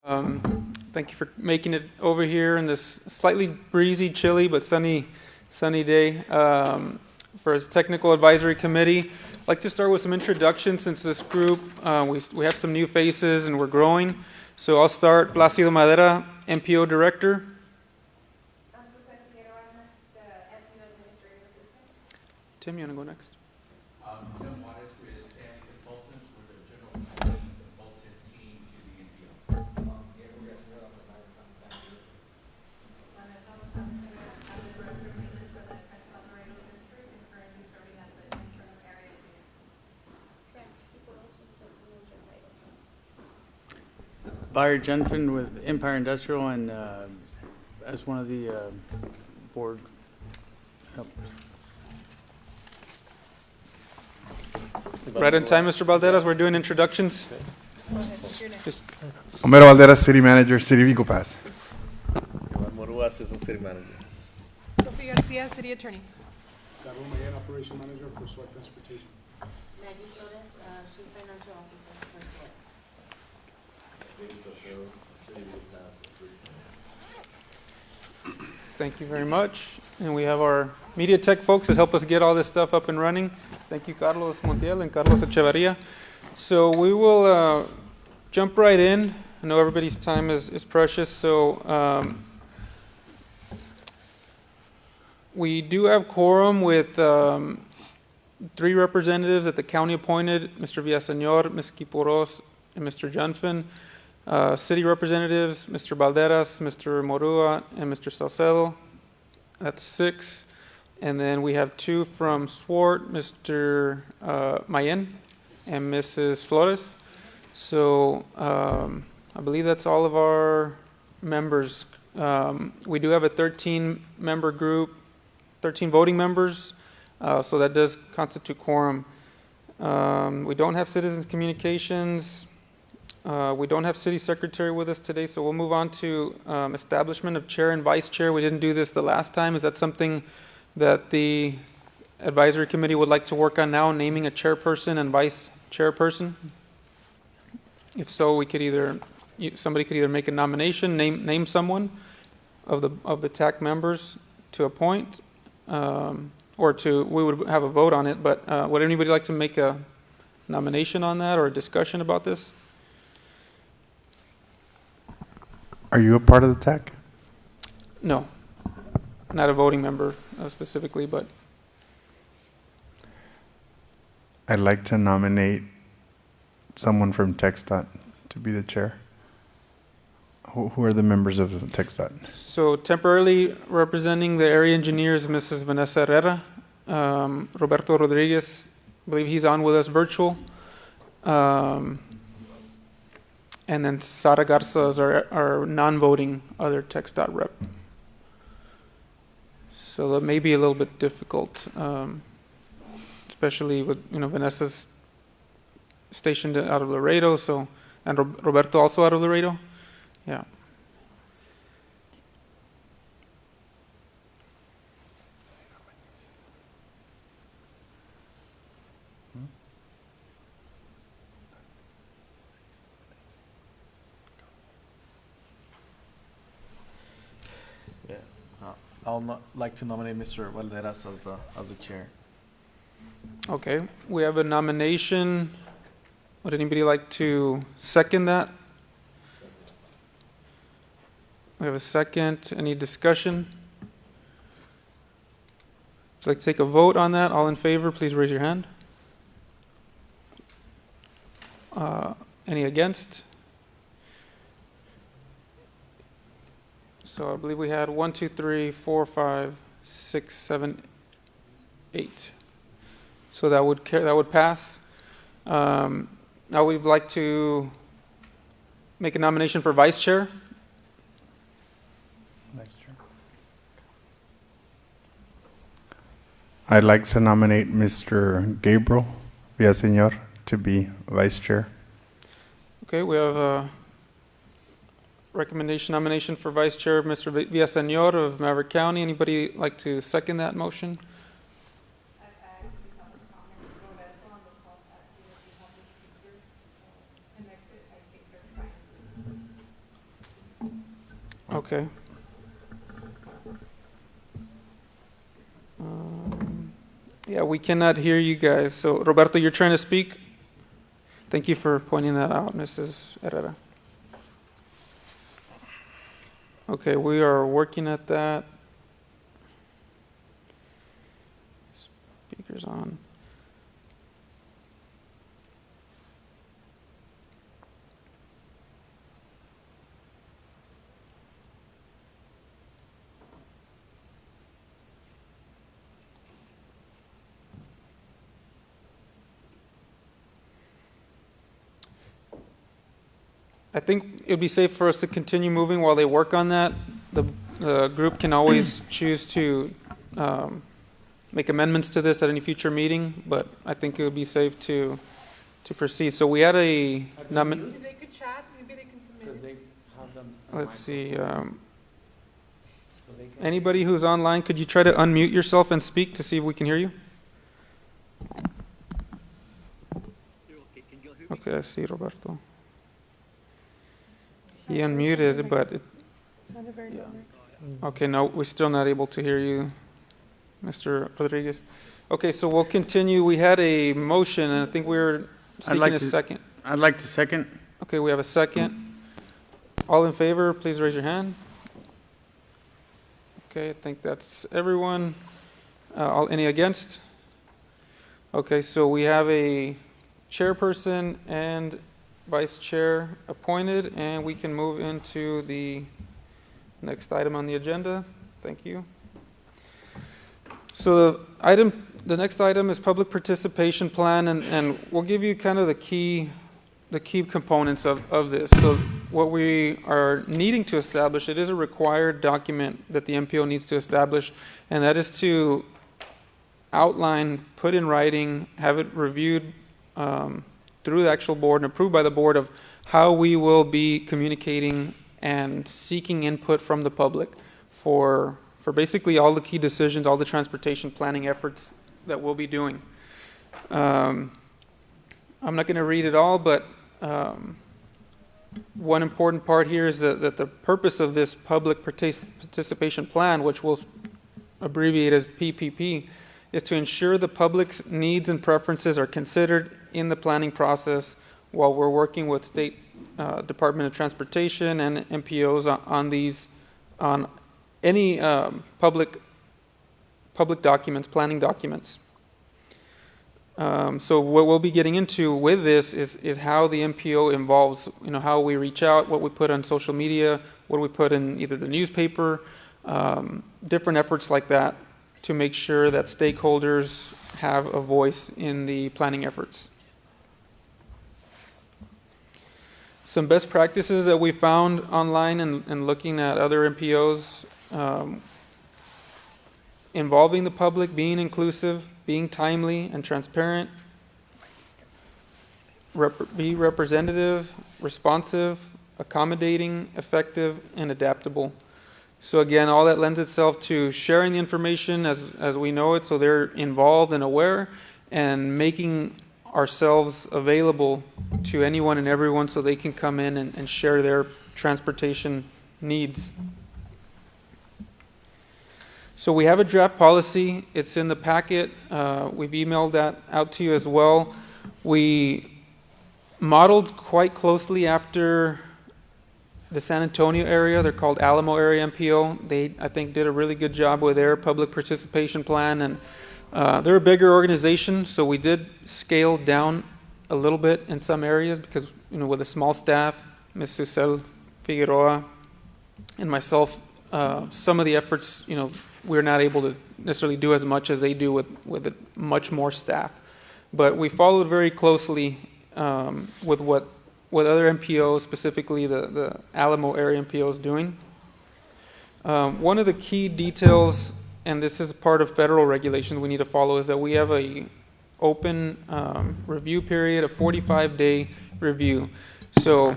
Thank you for making it over here in this slightly breezy, chilly, but sunny day for its technical advisory committee. I'd like to start with some introductions since this group, we have some new faces and we're growing. So I'll start. Placido Madera, MPO Director. Tim, you want to go next? Tim Juarez with Stanley Consultants. We're the general planning consultant team to the MPO. Byron Jensen with Empire Industrial and as one of the board helpers. Right on time, Mr. Balderas. We're doing introductions. Just Homero Valderas, City Manager, City Vico Pass. Iván Morúa, Assistant City Manager. Sophie Garcia, City Attorney. Carlos Mayen, Operation Manager for SWAT Transportation. Maggie Flores, Chief Financial Officer for SWAT. thank you very much. And we have our media tech folks that help us get all this stuff up and running. Thank you, Carlos Montiel and Carlos Echevarria. So we will jump right in. I know everybody's time is precious, so we do have quorum with 3 representatives that the county appointed, Mr. Villaseñor, Ms. Kiporos, and Mr. Junfin. City representatives, Mr. Balderas, Mr. Morua, and Mr. Salcedo. That's 6. And then we have 2 from SWART, Mr. Mayen and Mrs. Flores. So I believe that's all of our members. We do have a 13-member group, 13 voting members, so that does constitute quorum. We don't have citizens communications. We don't have city secretary with us today, so we'll move on to establishment of chair and vice chair. We didn't do this the last time. Is that something that the advisory committee would like to work on now, naming a chairperson and vice chairperson? If so, we could somebody could either make a nomination, name someone of the TAC members to appoint, or we would have a vote on it. But would anybody like to make a nomination on that or a discussion about this? Are you a part of the TAC? No, not a voting member specifically, but I'd like to nominate someone from TxDOT to be the chair. Who are the members of TxDOT? so temporarily representing the area engineers, Mrs. Vanessa Herrera, Roberto Rodriguez, I believe he's on with us virtual, and then Sara Garza is our non-voting other TxDOT rep. So that may be a little bit difficult, especially with Vanessa's stationed out of Laredo, and Roberto also out of Laredo. Yeah. Like to nominate Mr. Valderas as the chair. Okay. We have a nomination. Would anybody like to second that? We have a second. Any discussion? Would you like to take a vote on that? All in favor, please raise your hand. Any against? So I believe we had 1, 2, 3, 4, 5, 6, 7, 8. So that would pass. Now we'd like to make a nomination for vice chair. Vice chair. I'd like to nominate Mr. Gabriel Villaseñor to be vice chair. Okay, we have a nomination for vice chair of Mr. Villaseñor of Maverick County. Anybody like to second that motion? Okay. Yeah, we cannot hear you guys. So, Roberto, you're trying to speak? Thank you for pointing that out, Mrs. Herrera. Okay, we are working at that. Speakers on. I think it'd be safe for us to continue moving while they work on that. The group can always choose to make amendments to this at any future meeting, but I think it would be safe to proceed. So we had a, If they could chat, maybe they can submit it. let's see, anybody who's online, could you try to unmute yourself and speak to see if we can hear you? Okay, I see Roberto. He unmuted, but it, Sounded very low, right? okay, no, we're still not able to hear you, Mr. Rodriguez. Okay, so we'll continue. We had a motion, and I think we're seeking like a to- second. I'd like to second. Okay, we have a second. All in favor, please raise your hand. Okay, I think that's everyone. Any against? Okay, so we have a chairperson and vice chair appointed, and we can move into the next item on the agenda. Thank you. So the next item is public participation plan, and we'll give you kind of the key components of this. So what we are needing to establish, it is a required document that the MPO needs to establish, and that is to outline, put in writing, have it reviewed through the actual board and approved by the board of how we will be communicating and seeking input from the public for basically all the key decisions, all the transportation planning efforts that we'll be doing. I'm not going to read it all, but one important part here is that the purpose of this public participation plan, which we'll abbreviate as PPP, is to ensure the public's needs and preferences are considered in the planning process while we're working with State Department of Transportation and MPOs on any public documents, planning documents. So what we'll be getting into with this is how the MPO involves, how we reach out, what we put on social media, what we put in either the newspaper, different efforts like that to make sure that stakeholders have a voice in the planning efforts. Some best practices that we found online and looking at other MPOs, involving the public, being inclusive, being timely and transparent, be representative, responsive, accommodating, effective, and adaptable. So again, all that lends itself to sharing the information as we know it, so they're involved and aware, and making ourselves available to anyone and everyone so they can come in and share their transportation needs. So we have a draft policy. It's in the packet. We've emailed that out to you as well. We modeled quite closely after the San Antonio area. They're called Alamo Area MPO. They, I think, did a really good job with their public participation plan, and they're a bigger organization, so we did scale down a little bit in some areas because, with a small staff, Ms. Susel Figueroa and myself, some of the efforts, we're not able to necessarily do as much as they do with much more staff. But we followed very closely with what other MPOs, specifically the Alamo area MPO, is doing. One of the key details, and this is part of federal regulations we need to follow, is that we have a open review period, a 45-day review. So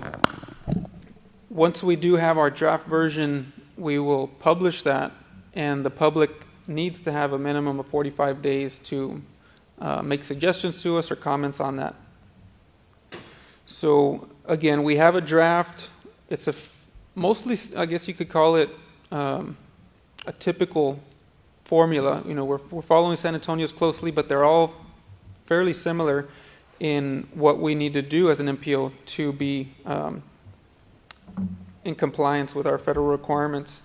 once we do have our draft version, we will publish that, and the public needs to have a minimum of 45 days to make suggestions to us or comments on that. So again, we have a draft. It's mostly, I guess you could call it a typical formula. You know, we're following San Antonio's closely, but they're all fairly similar in what we need to do as an MPO to be in compliance with our federal requirements.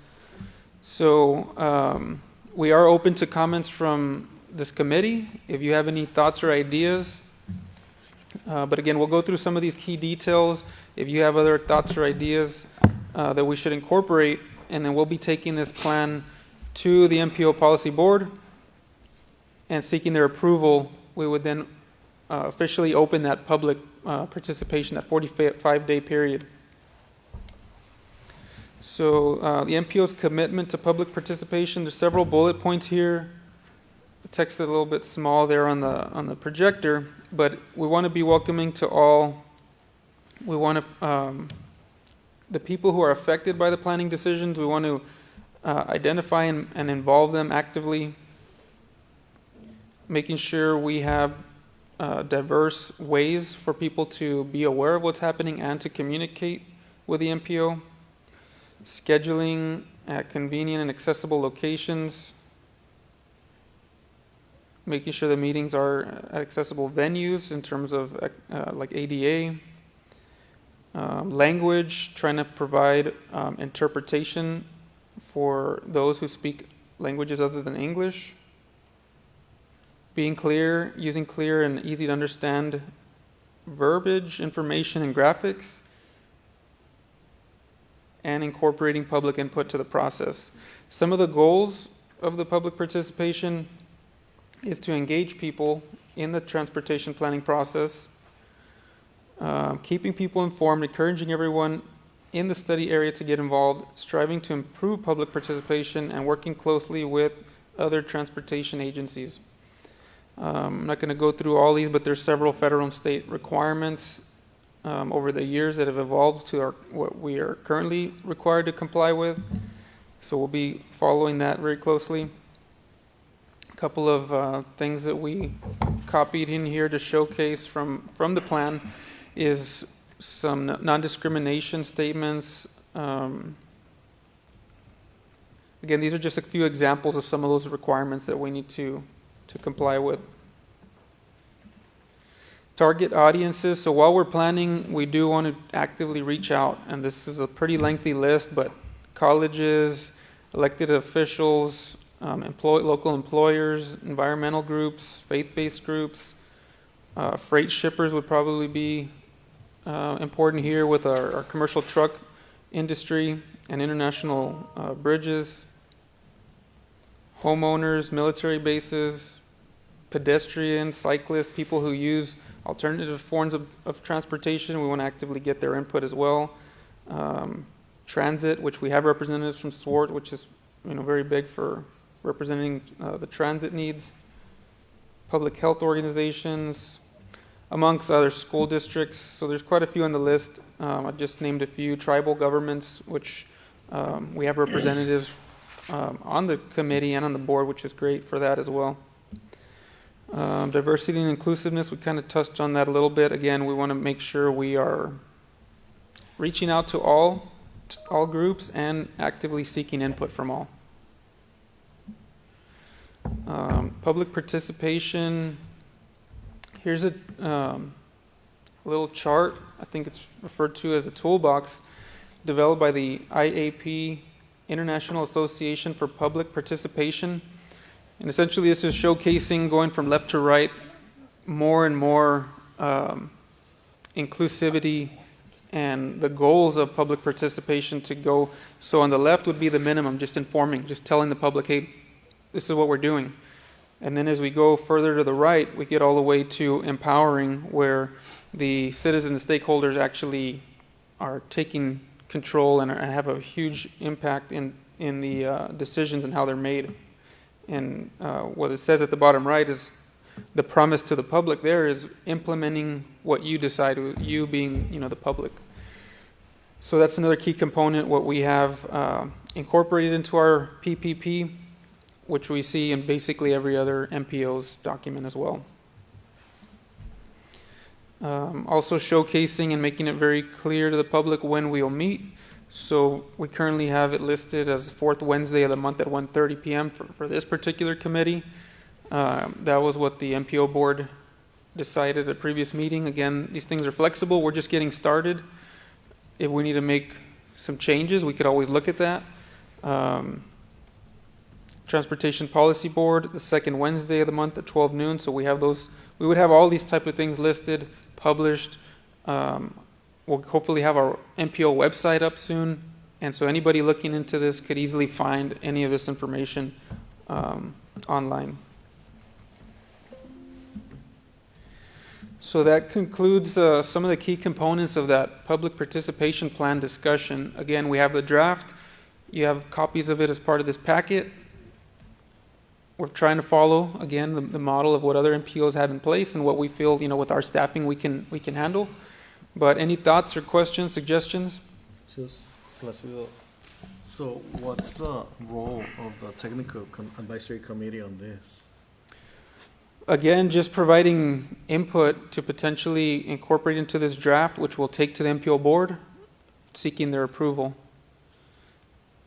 So we are open to comments from this committee if you have any thoughts or ideas. But again, we'll go through some of these key details. If you have other thoughts or ideas that we should incorporate, and then we'll be taking this plan to the MPO Policy Board and seeking their approval. We would then officially open that public participation, that 45-day period. So the MPO's commitment to public participation, there's several bullet points here. The text is a little bit small there on the projector, but we want to be welcoming to all. We want to, the people who are affected by the planning decisions, we want to identify and involve them actively, making sure we have diverse ways for people to be aware of what's happening and to communicate with the MPO, scheduling at convenient and accessible locations, making sure the meetings are at accessible venues in terms of like ADA, language, trying to provide interpretation for those who speak languages other than English, being clear, using clear and easy to understand verbiage, information, and graphics, and incorporating public input to the process. Some of the goals of the public participation is to engage people in the transportation planning process, keeping people informed, encouraging everyone in the study area to get involved, striving to improve public participation, and working closely with other transportation agencies. I'm not going to go through all these, but there's several federal and state requirements over the years that have evolved to what we are currently required to comply with. So we'll be following that very closely. A couple of things that we copied in here to showcase from the plan is some non-discrimination statements. Again, these are just a few examples of some of those requirements that we need to comply with. Target audiences. So while we're planning, we do want to actively reach out, and this is a pretty lengthy list, but colleges, elected officials, local employers, environmental groups, faith-based groups, freight shippers would probably be important here with our commercial truck industry and international bridges, homeowners, military bases, pedestrians, cyclists, people who use alternative forms of transportation. We want to actively get their input as well. Transit, which we have representatives from SWORT, which is very big for representing the transit needs. Public health organizations, amongst other school districts. So there's quite a few on the list. I just named a few. Tribal governments, which we have representatives on the committee and on the board, which is great for that as well. Diversity and inclusiveness, we kind of touched on that a little bit. Again, we want to make sure we are reaching out to all groups and actively seeking input from all. Public participation. Here's a little chart. I think it's referred to as a toolbox developed by the IAP, International Association for Public Participation. And essentially this is showcasing, going from left to right, more and more inclusivity and the goals of public participation to go. So on the left would be the minimum, just informing, just telling the public, hey, this is what we're doing. And then as we go further to the right, we get all the way to empowering, where the citizens, stakeholders actually are taking control and have a huge impact in the decisions and how they're made. And what it says at the bottom right is the promise to the public there is implementing what you decide, you being the public. So that's another key component, what we have incorporated into our PPP, which we see in basically every other MPO's document as well. Also showcasing and making it very clear to the public when we'll meet. So we currently have it listed as the fourth Wednesday of the month at 1:30 p.m. for this particular committee. That was what the MPO board decided at a previous meeting. Again, these things are flexible. We're just getting started. If we need to make some changes, we could always look at that. Transportation Policy Board, the second Wednesday of the month at 12 noon. So we have those. We would have all these type of things listed, published. We'll hopefully have our MPO website up soon. And so anybody looking into this could easily find any of this information online. So that concludes some of the key components of that public participation plan discussion. Again, we have the draft. You have copies of it as part of this packet. We're trying to follow, again, the model of what other MPOs have in place and what we feel, with our staffing we can handle. But any thoughts or questions, suggestions? Just Placido. So what's the role of the technical advisory committee on this? Again, just providing input to potentially incorporate into this draft, which we'll take to the MPO board, seeking their approval.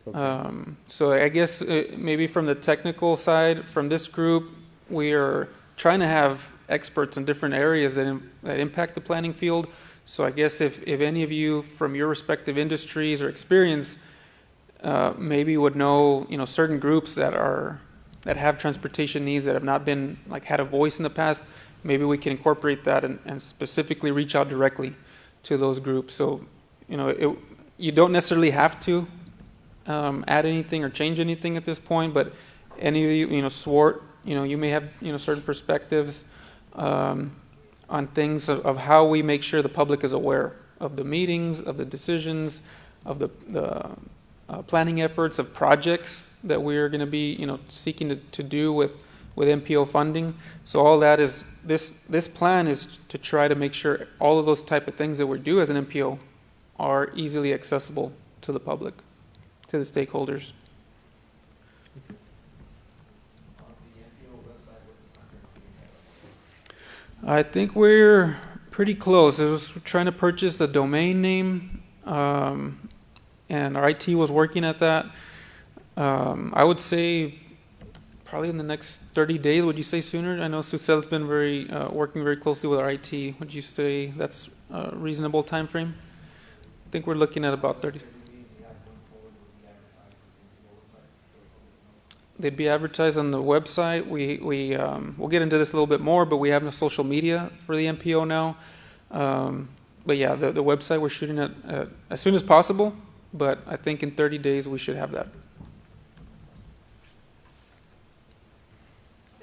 Okay. So I guess maybe from the technical side, from this group, we are trying to have experts in different areas that impact the planning field. So I guess if any of you from your respective industries or experience maybe would know, certain groups that have transportation needs that have not been had a voice in the past, maybe we can incorporate that and specifically reach out directly to those groups. So, you don't necessarily have to add anything or change anything at this point, but any of you, SWORT, you may have, certain perspectives on things of how we make sure the public is aware of the meetings, of the decisions, of the planning efforts, of projects that we're going to be, seeking to do with MPO funding. So all that is, this plan is to try to make sure all of those type of things that we do as an MPO are easily accessible to the public, to the stakeholders. I think we're pretty close. I was trying to purchase the domain name, and our IT was working at that. I would say probably in the next 30 days. Would you say sooner? I know Sucel's been working very closely with our IT. Would you say that's a reasonable time frame? I think we're looking at about 30. They'd be advertised on the website. We'll get into this a little bit more, but we have no social media for the MPO now. But yeah, the website we're shooting at as soon as possible, but I think in 30 days we should have that.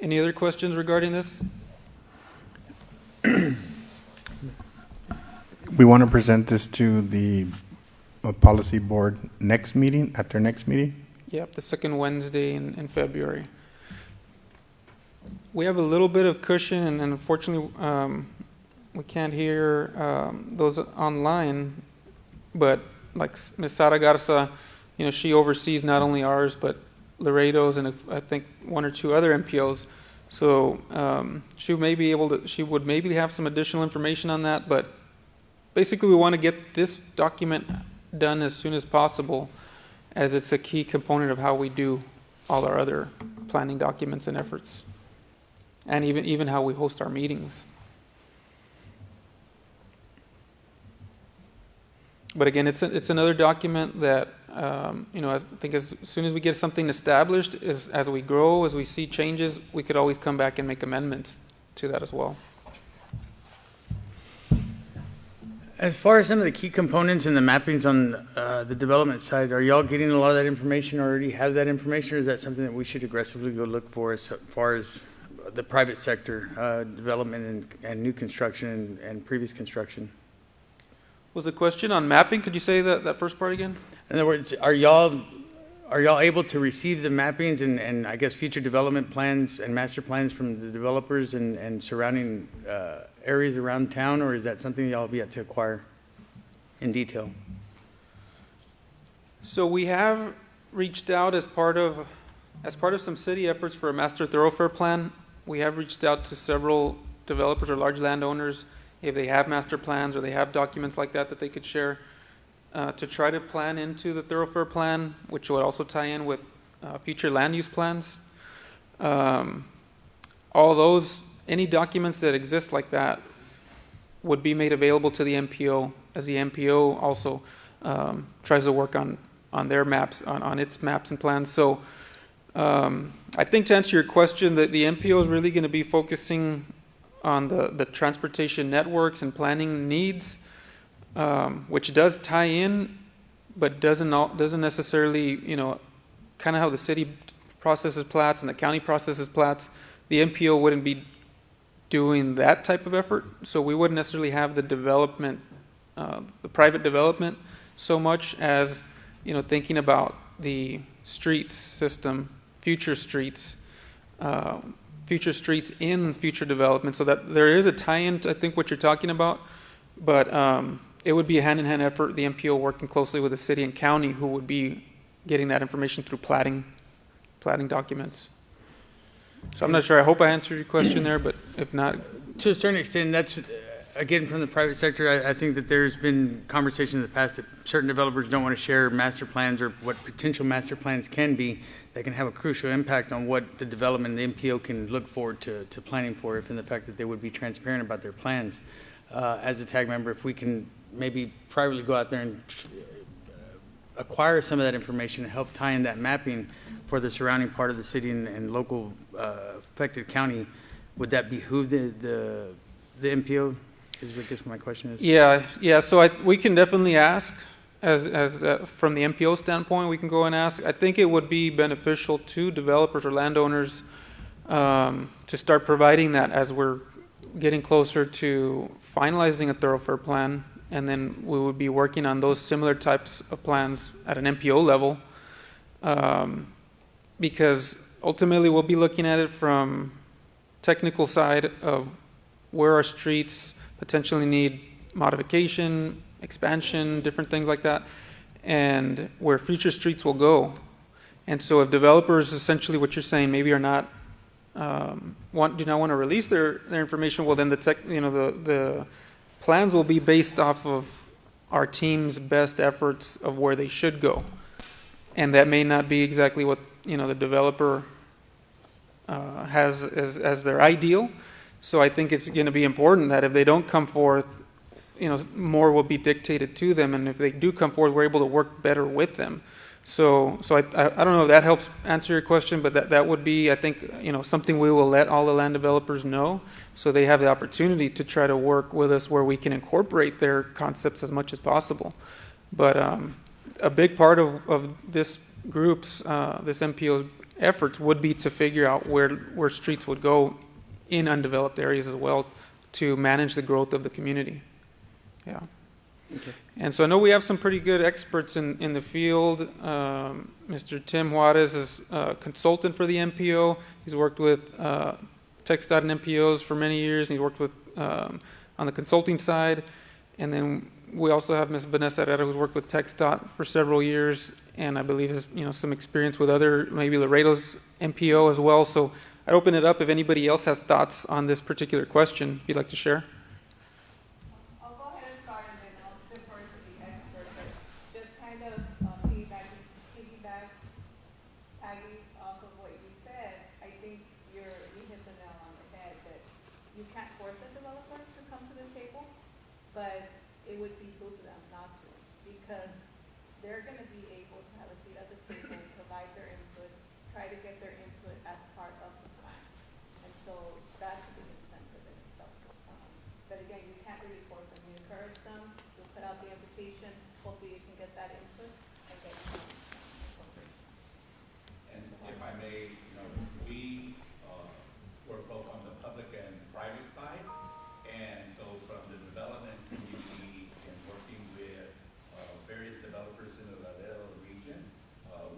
Any other questions regarding this? We want to present this to the policy board at their next meeting? Yep, the second Wednesday in February. We have a little bit of cushion, and unfortunately, we can't hear those online. But like Ms. Sara Garza, she oversees not only ours but Laredo's and I think one or two other MPOs. So she would maybe have some additional information on that. But basically, we want to get this document done as soon as possible, as it's a key component of how we do all our other planning documents and efforts, and even how we host our meetings. But again, it's another document that I think as soon as we get something established, as we grow, as we see changes, we could always come back and make amendments to that as well. As far as some of the key components and the mappings on the development side, are y'all getting a lot of that information, or already have that information, or is that something that we should aggressively go look for as far as the private sector development and new construction and previous construction? Was the question on mapping? Could you say that first part again? In other words, are y'all able to receive the mappings and I guess future development plans and master plans from the developers and surrounding areas around town, or is that something y'all have yet to acquire in detail? So we have reached out as part of some city efforts for a master thoroughfare plan. We have reached out to several developers or large landowners if they have master plans or they have documents like that they could share. to try to plan into the thoroughfare plan, which would also tie in with future land use plans. All those, any documents that exist like that would be made available to the MPO, as the MPO also tries to work on their maps, on its maps and plans. So I think to answer your question, that the MPO is really going to be focusing on the transportation networks and planning needs, which does tie in, but doesn't necessarily, kind of how the city processes plats and the county processes plats. The MPO wouldn't be doing that type of effort, so we wouldn't necessarily have the development, the private development, so much as thinking about the streets system, future streets in future development, so that there is a tie-in to, I think, what you're talking about, but it would be a hand-in-hand effort, the MPO working closely with the city and county, who would be getting that information through platting documents. So I'm not sure, I hope I answered your question there, but if not. To a certain extent, that's, again, from the private sector, I think that there's been conversation in the past that certain developers don't want to share master plans or what potential master plans can be that can have a crucial impact on what the development the MPO can look forward to planning for, if in the fact that they would be transparent about their plans. As a TAG member, if we can maybe privately go out there and acquire some of that information and help tie in that mapping for the surrounding part of the city and local affected county, would that behoove the MPO? Is what I guess my question is. Yeah. So we can definitely ask, as from the MPO standpoint, we can go and ask. I think it would be beneficial to developers or landowners to start providing that as we're getting closer to finalizing a thoroughfare plan, and then we would be working on those similar types of plans at an MPO level, because ultimately we'll be looking at it from technical side of where our streets potentially need modification, expansion, different things like that, and where future streets will go. And so if developers, essentially what you're saying, maybe are not do not want to release their information, well then the plans will be based off of our team's best efforts of where they should go, and that may not be exactly what the developer has as their ideal. So I think it's going to be important that if they don't come forth, more will be dictated to them, and if they do come forward, we're able to work better with them. So I don't know if that helps answer your question, but that would be, I think, something we will let all the land developers know, so they have the opportunity to try to work with us where we can incorporate their concepts as much as possible. But a big part of this group's, this MPO's efforts would be to figure out where streets would go in undeveloped areas as well, to manage the growth of the community. Yeah. Okay. And so I know we have some pretty good experts in the field. Mr. Tim Juarez is a consultant for the MPO. He's worked with TxDOT and MPOs for many years, and he's worked with on the consulting side. And then we also have Ms. Vanessa Herrera, who's worked with TxDOT for several years, and I believe has some experience with other, maybe Laredo's MPO as well. So I'd open it up if anybody else has thoughts on this particular question you'd like to share. I'll go ahead and start, and then I'll defer to the expert, but just kind of piggyback tagging off of what you said, I think you hit the nail on the head, that you can't force a developer to come to the table, but it would behoove them not to, because they're going to be able to have a seat at the table, provide their input, try to get their input as part of the plan. And so that's the incentive in itself. But again, you can't really force them. You encourage them to put out the invitation. Hopefully you can get that input and get some incorporation. And if I may, we work both on the public and private side. And so from the development community and working with various developers in the Laredo region,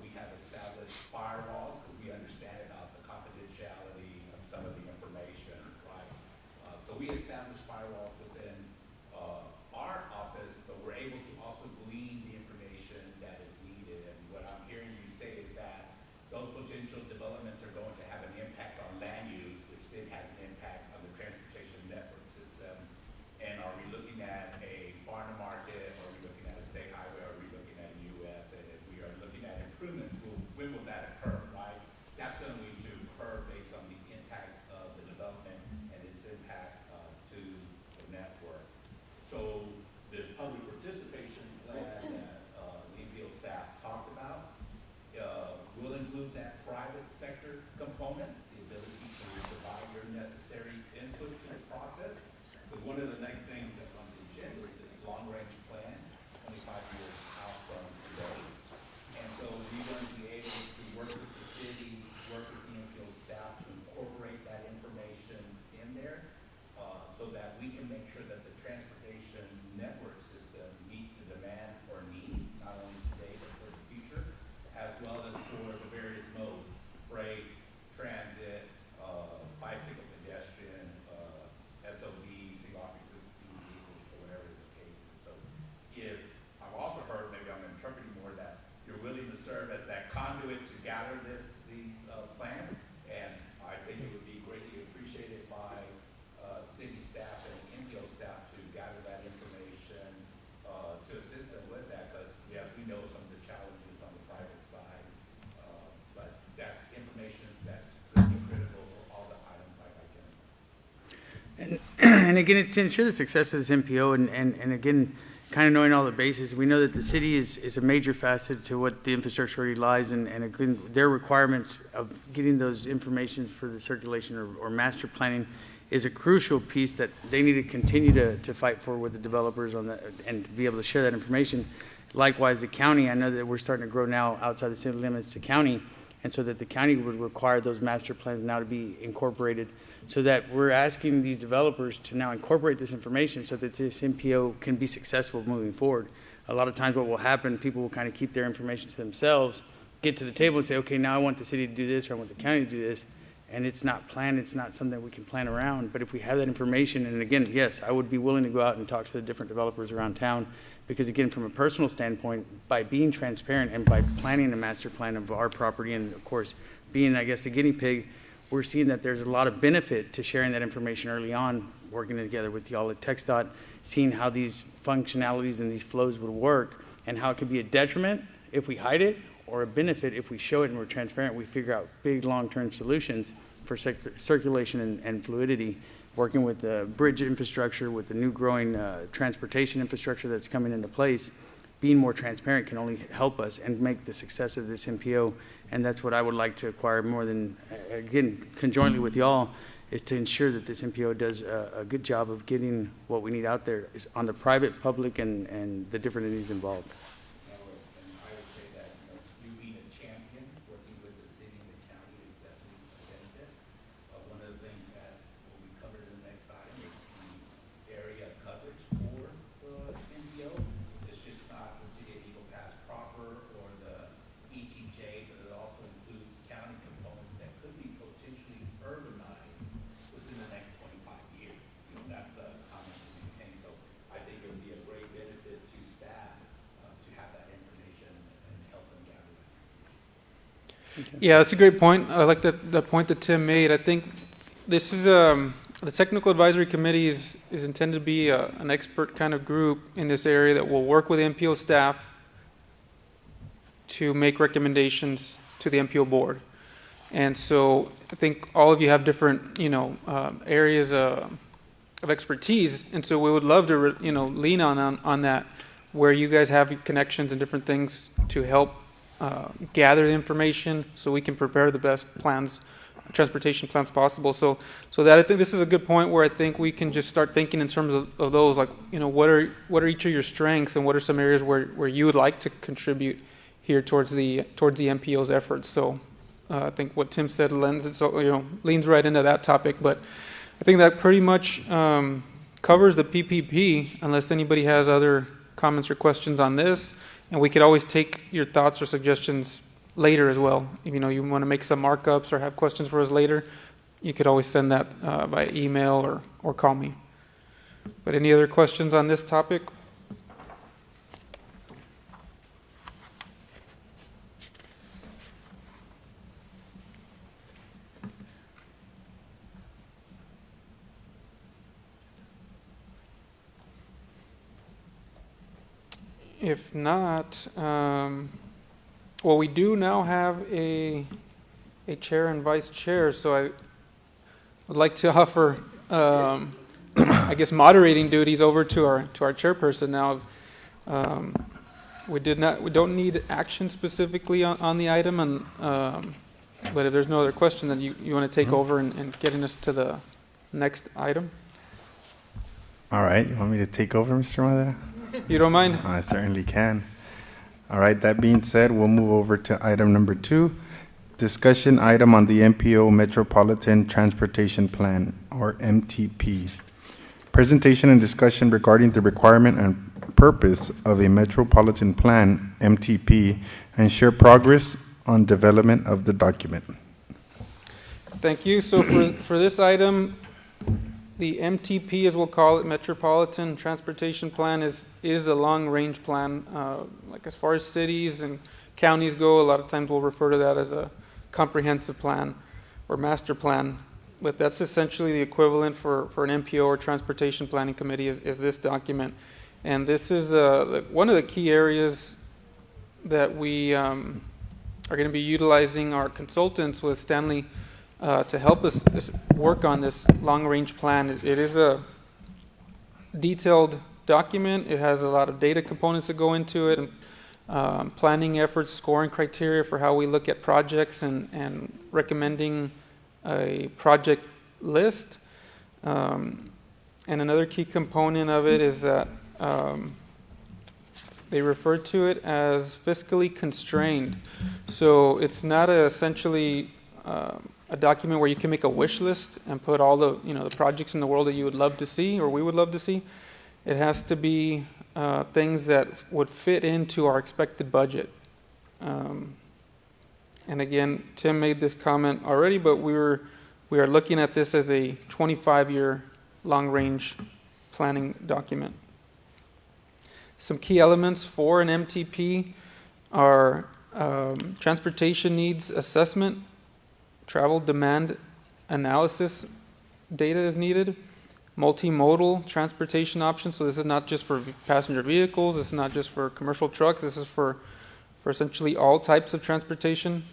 we have established firewalls, because we understand about the confidentiality of some of the information, right? So we established firewalls within our office, but we're able to also glean the And again, it's to ensure the success of this MPO and again, kind of knowing all the bases. We know that the city is a major facet to what the infrastructure already lies and again, their requirements of getting those information for the circulation or master planning is a crucial piece that they need to continue to fight for with the developers on that and to be able to share that information. Likewise, the county, I know that we're starting to grow now outside the city limits to county, and so that the county would require those master plans now to be incorporated, so that we're asking these developers to now incorporate this information so that this MPO can be successful moving forward. A lot of times what will happen, people will kind of keep their information to themselves, get to the table and say, okay, now I want the city to do this or I want the county to do this, and it's not planned, it's not something that we can plan around. But if we have that information, and again, yes, I would be willing to go out and talk to the different developers around town, because again, from a personal standpoint, by being transparent and by planning a master plan of our property and of course, being, I guess, the guinea pig, we're seeing that there's a lot of benefit to sharing that information early on, working together with y'all at TxDOT, seeing how these functionalities and these flows would work, and how it could be a detriment if we hide it, or a benefit if we show it and we're transparent, we figure out big long-term solutions for circulation and fluidity, working with the bridge infrastructure, with the new growing transportation infrastructure that's coming into place. Being more transparent can only help us and make the success of this MPO, and that's what I would like to acquire more than, again, conjointly with y'all, is to ensure that this MPO does a good job of getting what we need out there is on the private, public, and the different entities involved. And I would say that, you being a champion, working with the city and the county is definitely a benefit. One of the things that will be covered in the next item is the area coverage for the MPO. It's just not the city of Eagle Pass proper or the ETJ, but it also includes county components that could be potentially urbanized within the next 25 years. That's the comment we maintain. So I think it would be a great benefit to staff to have that information and help them gather that. Yeah, that's a great point. I like the point that Tim made. I think this is the technical advisory committee is intended to be an expert kind of group in this area that will work with MPO staff to make recommendations to the MPO board. And so I think all of you have different, areas of expertise, and so we would love to, lean on that, where you guys have connections and different things to help gather the information so we can prepare the best plans, transportation plans possible. So that I think this is a good point where I think we can just start thinking in terms of those, like, what are each of your strengths and what are some areas where you would like to contribute here towards the MPO's efforts. So I think what Tim said leans right into that topic, but I think that pretty much covers the PPP, unless anybody has other comments or questions on this. And we could always take your thoughts or suggestions later as well. If you want to make some markups or have questions for us later, you could always send that by email or call me. But any other questions on this topic? If not, well, we do now have a chair and vice chair, so I would like to offer, I guess, moderating duties over to our chairperson now. We don't need action specifically on the item, and but if there's no other question, then you want to take over and getting us to the next item. All right, you want me to take over, Mr. Madera? You don't mind? I certainly can. All right, that being said, we'll move over to item number 2, discussion item on the MPO Metropolitan Transportation Plan, or MTP. Presentation and discussion regarding the requirement and purpose of a Metropolitan Plan, MTP, and share progress on development of the document. Thank you. So for this item, the MTP, as we'll call it, Metropolitan Transportation Plan, is a long-range plan. Like as far as cities and counties go, a lot of times we'll refer to that as a comprehensive plan or master plan. But that's essentially the equivalent for an MPO or Transportation Planning Committee is this document. And this is one of the key areas that we are going to be utilizing our consultants with Stanley to help us work on this long-range plan. It is a detailed document. It has a lot of data components that go into it, and planning efforts, scoring criteria for how we look at projects, and recommending a project list. And another key component of it is that they refer to it as fiscally constrained. So it's not essentially a document where you can make a wish list and put all the the projects in the world that you would love to see or we would love to see. It has to be things that would fit into our expected budget. And again, Tim made this comment already, but we are looking at this as a 25-year long-range planning document. Some key elements for an MTP are transportation needs assessment, travel demand analysis data is needed, multimodal transportation options. So this is not just for passenger vehicles, this is not just for commercial trucks, this is for essentially all types of transportation.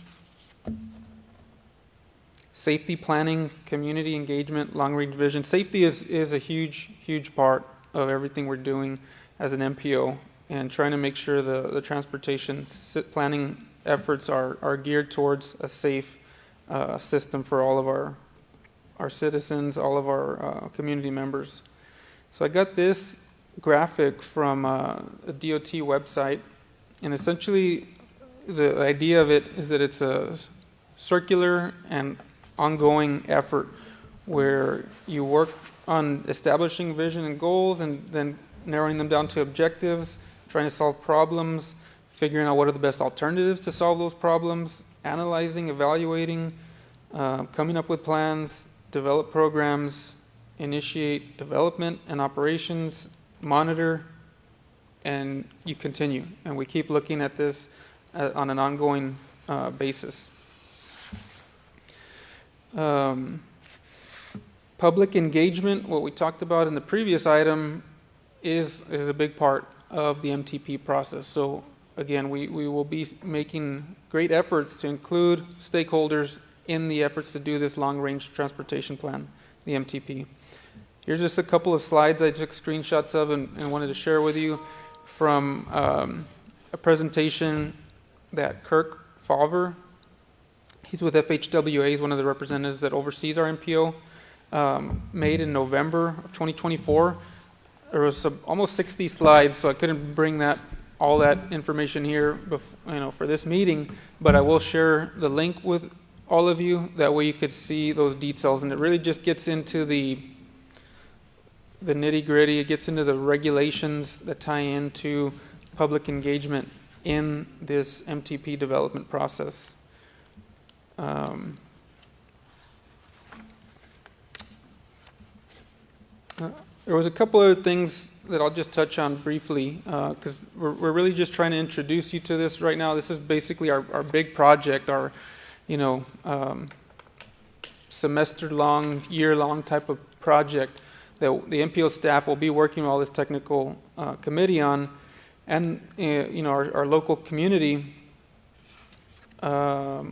Safety planning, community engagement, long-range vision. Safety is a huge part of everything we're doing as an MPO, and trying to make sure the transportation planning efforts are geared towards a safe system for all of our citizens, all of our community members. So I got this graphic from a DOT website, and essentially the idea of it is that it's a circular and ongoing effort where you work on establishing vision and goals, and then narrowing them down to objectives, trying to solve problems, figuring out what are the best alternatives to solve those problems, analyzing, evaluating, coming up with plans, develop programs, initiate development and operations, monitor, and you continue. And we keep looking at this on an ongoing basis. Public engagement, what we talked about in the previous item, is a big part of the MTP process. So again, we will be making great efforts to include stakeholders in the efforts to do this long-range transportation plan, the MTP. Here's just a couple of slides I took screenshots of and wanted to share with you from a presentation that Kirk Falver, he's with FHWA, he's one of the representatives that oversees our MPO, made in November of 2024. There was almost 60 slides, so I couldn't bring all that information here for this meeting, but I will share the link with all of you. That way you could see those details, and it really just gets into the nitty-gritty. It gets into the regulations that tie into public engagement in this MTP development process. There was a couple other things that I'll just touch on briefly, because we're really just trying to introduce you to this right now. This is basically our big project, our semester-long, year-long type of project that the MPO staff will be working with all this technical committee on, and our local community to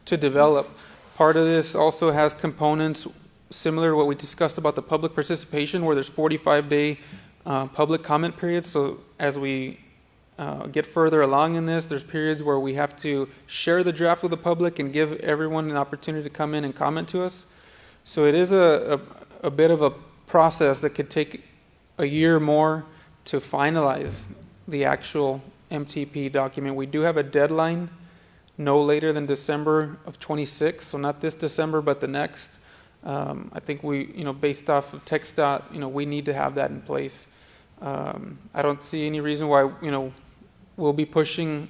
develop. Part of this also has components similar to what we discussed about the public participation, where there's 45-day public comment periods. So as we get further along in this, there's periods where we have to share the draft with the public and give everyone an opportunity to come in and comment to us. So it is a bit of a process that could take a year more to finalize the actual MTP document. We do have a deadline no later than December of 26, so not this December, but the next. I think we, based off of TxDOT, we need to have that in place. I don't see any reason why, we'll be pushing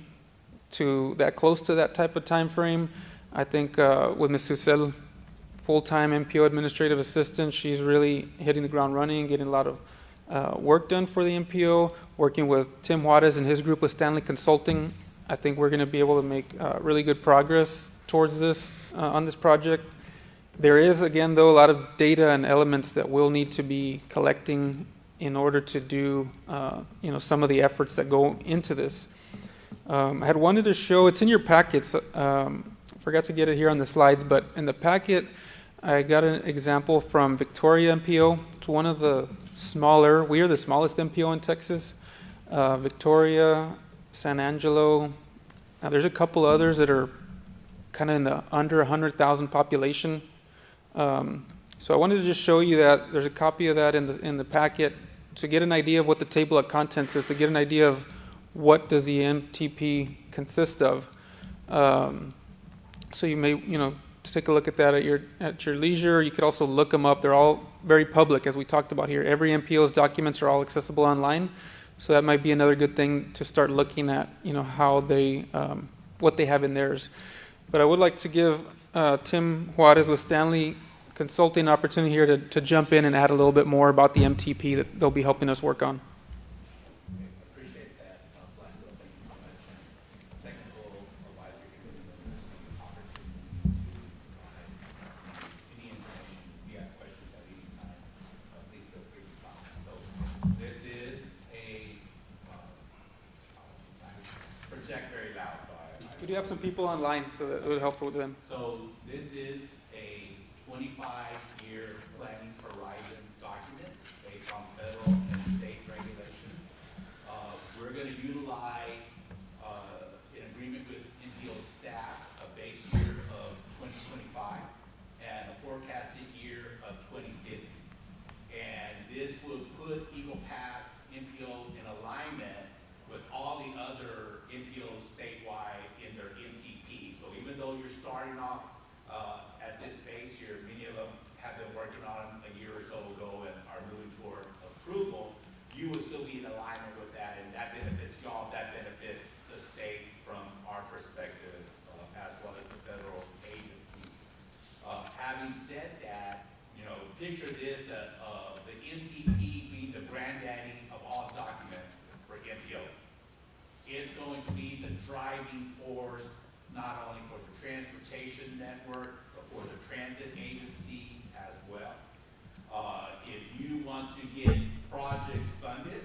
to that close to that type of time frame. I think with Ms. Susel, full-time MPO administrative assistant, she's really hitting the ground running, getting a lot of work done for the MPO, working with Tim Juarez and his group with Stanley Consulting. I think we're going to be able to make really good progress towards this, on this project. There is, again, though, a lot of data and elements that we'll need to be collecting in order to do, some of the efforts that go into this. I had wanted to show, it's in your packets, forgot to get it here on the slides, but in the packet, I got an example from Victoria MPO. It's one of the smaller, we are the smallest MPO in Texas. Victoria, San Angelo. Now there's a couple others that are kind of in the under 100,000 population. So I wanted to just show you that there's a copy of that in the packet to get an idea of what the table of contents is, to get an idea of what does the MTP consist of. So you may, take a look at that at your leisure. You could also look them up. They're all very public, as we talked about here. Every MPO's documents are all accessible online, so that might be another good thing to start looking at. How they, what they have in theirs. But I would like to give Tim Juarez with Stanley Consulting an opportunity here to jump in and add a little bit more about the MTP that they'll be helping us work on. Appreciate that, Blanco, thank you so much. And technical advisory committee members, the opportunity to provide any information. If you have questions at any time, please feel free to stop. So this is a, I project very loud, so We do have some people online, so that would help with them. So this is a 25-year planning horizon document based on federal and state regulations. We're going to utilize, in agreement with MPO staff, a base year of 2025 and a forecasted year of 2050. And this will put Eagle Pass MPO in alignment with all the other MPOs statewide in their MTP. So even though you're starting off at this base here, many of them have been working on a year or so ago and are moving toward approval, you will still be in alignment with that, and that benefits y'all, that benefits the state from our perspective, as well as the federal agencies. Having said that, picture this, the MTP being the granddaddy of all documents for MPOs. It's going to be the driving force, not only for the transportation network, but for the transit agency as well. If you want to get projects funded,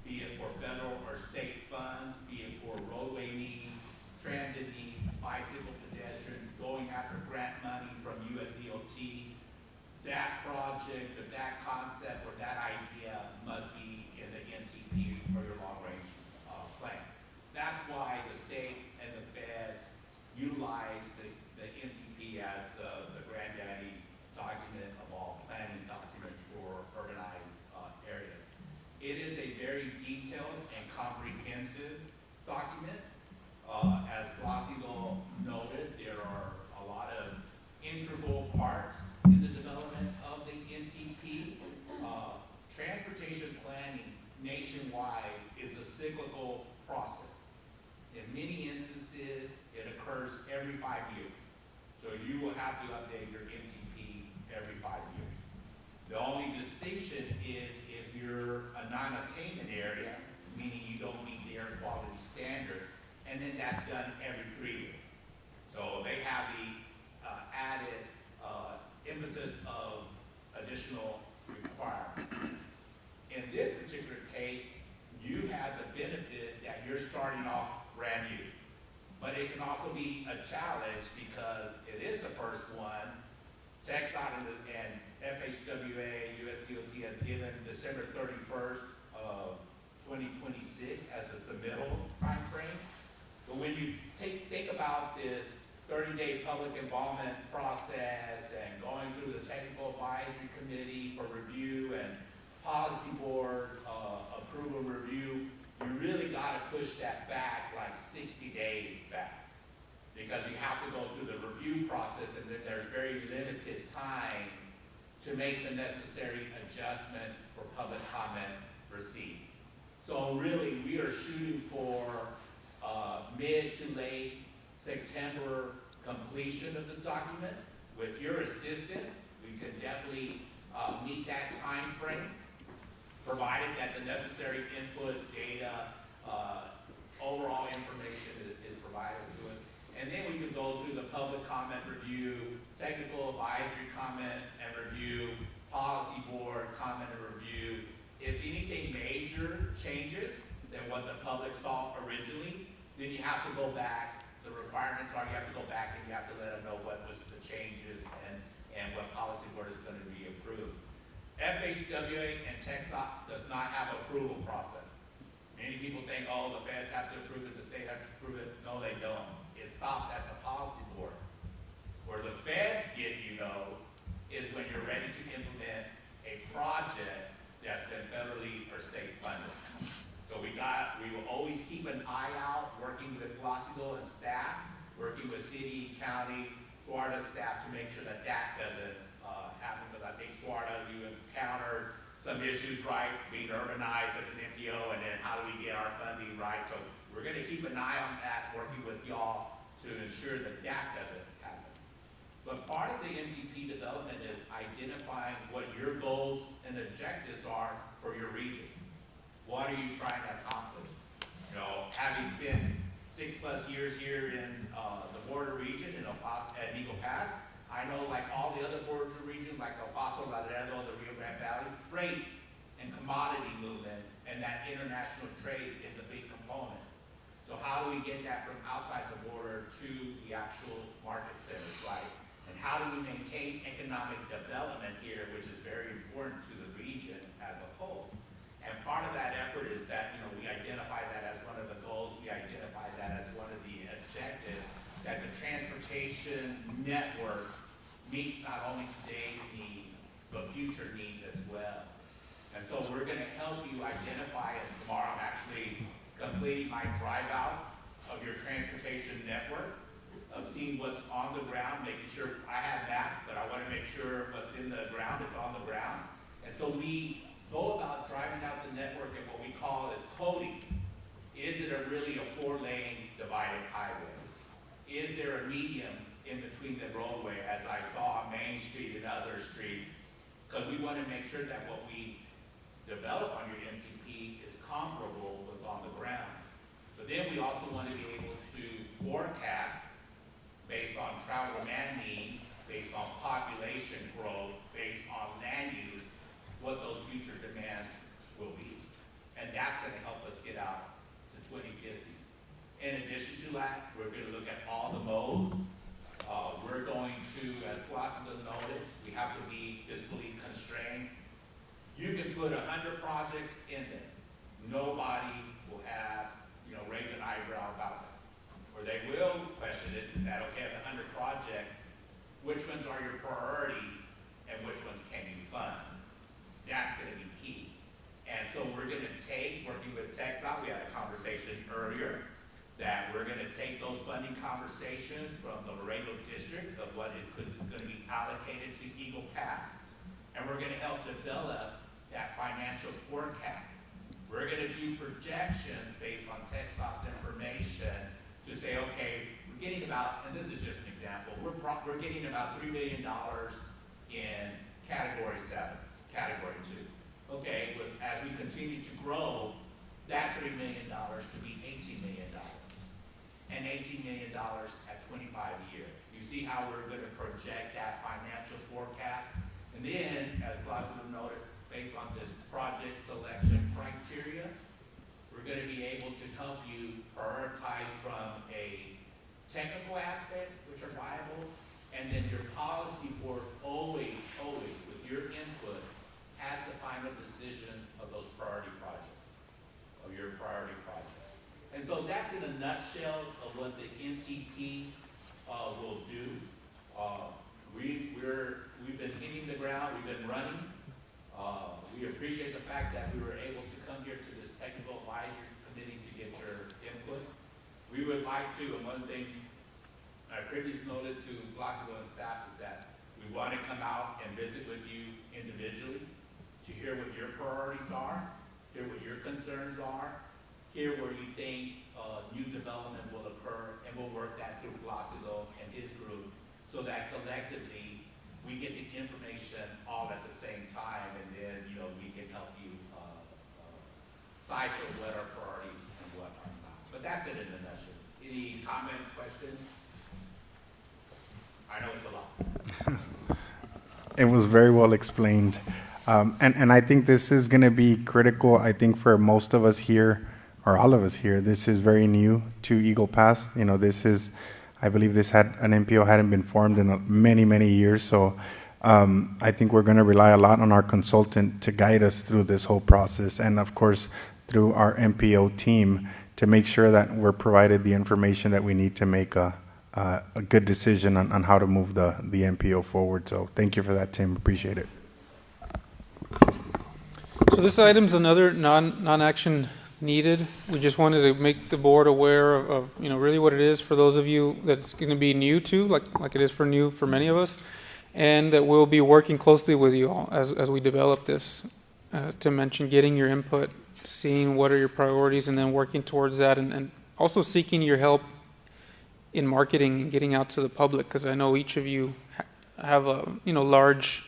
be it for federal or state funds, be it for roadway needs, transit needs, bicycle pedestrian, going after grant money from USDOT, that project or that concept or that idea must be in the MTP for your long-range plan. That's why the state and the feds utilize the MTP as the granddaddy document of all planning documents for urbanized areas. It is a very detailed and comprehensive document. As Placido noted, there are a lot of integral parts in the development of the MTP. Transportation planning nationwide is a cyclical process. In many instances, it occurs every 5 years. So you will have to update your MTP every 5 years. The only distinction is if you're a non-attainment area, meaning you don't meet the air quality standards, and then that's done every 3 years. So they have the added impetus of additional requirements. In this particular case, you have the benefit that you're starting off brand new. But it can also be a challenge because it is the first one. TxDOT and FHWA, USDOT has given December 31st of 2026 as a submittal timeframe. But when you think about this 30-day public involvement process and going through the technical advisory committee for review and policy board approval review, you really got to push that back like 60 days back, because you have to go through the review process, and then there's very limited time to make the necessary adjustments for public comment received. So really, we are shooting for mid to late September completion of the document. With your assistance, we can definitely meet that time frame, provided that the necessary input, data, overall information is provided to us. And then we can go through the public comment review, technical advisory comment and review, policy board comment and review. If anything major changes than what the public saw originally, then you have to go back. The requirements are you have to go back and you have to let them know what was the changes and what policy board is gonna be approved. FHWA and TxDOT does not have approval process. Many people think, oh, the feds have to approve it, the state has to approve it. No, they don't. It stops at the policy board. Where the feds get you though, is when you're ready to implement a project that's been federally or state funded. So we will always keep an eye out, working with Placido and staff, working with city, county, Florida staff to make sure that that doesn't happen. Because I think Florida, you encountered some issues, right, being urbanized as an MPO, and then how do we get our funding right? So we're gonna keep an eye on that, working with y'all to ensure that that doesn't happen. But part of the MTP development is identifying what your goals and objectives are for your region. What are you trying to accomplish? You know, having spent 6+ years here in the border region in at Eagle Pass, I know like all the other border regions, like El Paso, Laredo, the Rio Grande Valley, freight and commodity movement and that international trade is a big component. So how do we get that from outside the border to the actual market centers, right? And how do we maintain economic development here, which is very important to the region as a whole? And part of that effort is that, you know, we identify that as one of the goals, we identify that as one of the objectives, that the transportation network meets not only today's needs, but future needs as well. And so we're gonna help you identify, and tomorrow I'm actually completing my drive out of your transportation network, of seeing what's on the ground, making sure I have maps, but I wanna make sure what's in the ground is on the ground. And so we go about driving out the network and what we call is coding. Is it really a 4-lane divided highway? Is there a medium in between the roadway, as I saw on Main Street and other streets? Because we want to make sure that what we develop on your MTP is comparable with on the ground. But then we also want to be able to forecast based on travel demand needs, based on population growth, based on land use, what those future demands will be. And that's going to help us get out to 2050. In addition to that, we're going to look at all the modes. We're going to, as Placido noted, we have to be fiscally constrained. You can put 100 projects in there. Nobody will have, you know, raise an eyebrow about that. Where they will question is that, okay, of the 100 projects, which ones are your priorities and which ones can you fund? That's going to be key. And so we're going to take, working with TxDOT, we had a conversation earlier, that we're going to take those funding conversations from the Laredo district of what is going to be allocated to Eagle Pass, and we're going to help develop that financial forecast. We're going to do projections based on TxDOT's information to say, okay, we're getting about, and this is just an example, we're getting about $3 million in Category 7, Category 2. Okay, as we continue to grow, that $3 million could be $18 million. And $18 million at 25 years. You see how we're going to project that financial forecast? And then, as Placido noted, based on this project selection criteria, we're going to be able to help you prioritize from a technical aspect, which are viable, and then your policy board always, with your input, has the final decision of those priority projects, of your priority projects. And so that's in a nutshell of what the MTP will do. We've been hitting the ground, we've been running. We appreciate the fact that we were able to come here to this technical advisory committee to get your input. We would like to, and one of the things I previously noted to Placido and staff is that we want to come out and visit with you individually to hear what your priorities are, hear what your concerns are, hear where you think new development will occur, and we'll work that through Placido and his group so that collectively we get the information all at the same time, and then, you know, we can help you cipher what our priorities and what are not. But that's it in a nutshell. Any comments, questions? I know it's a lot. It was very well explained. And I think this is going to be critical, I think, for most of us here, or all of us here. This is very new to Eagle Pass. You know, this is, I believe this had, an MPO hadn't been formed in many, many years. So I think we're going to rely a lot on our consultant to guide us through this whole process, and of course, through our MPO team to make sure that we're provided the information that we need to make a good decision on how to move the MPO forward. So thank you for that, Tim. Appreciate it. So this item's another non-action needed. We just wanted to make the board aware of really what it is for those of you that's going to be new to, like it is for many of us, and that we'll be working closely with you all as we develop this. To mention, getting your input, seeing what are your priorities, and then working towards that, and also seeking your help in marketing and getting out to the public, because I know each of you have a large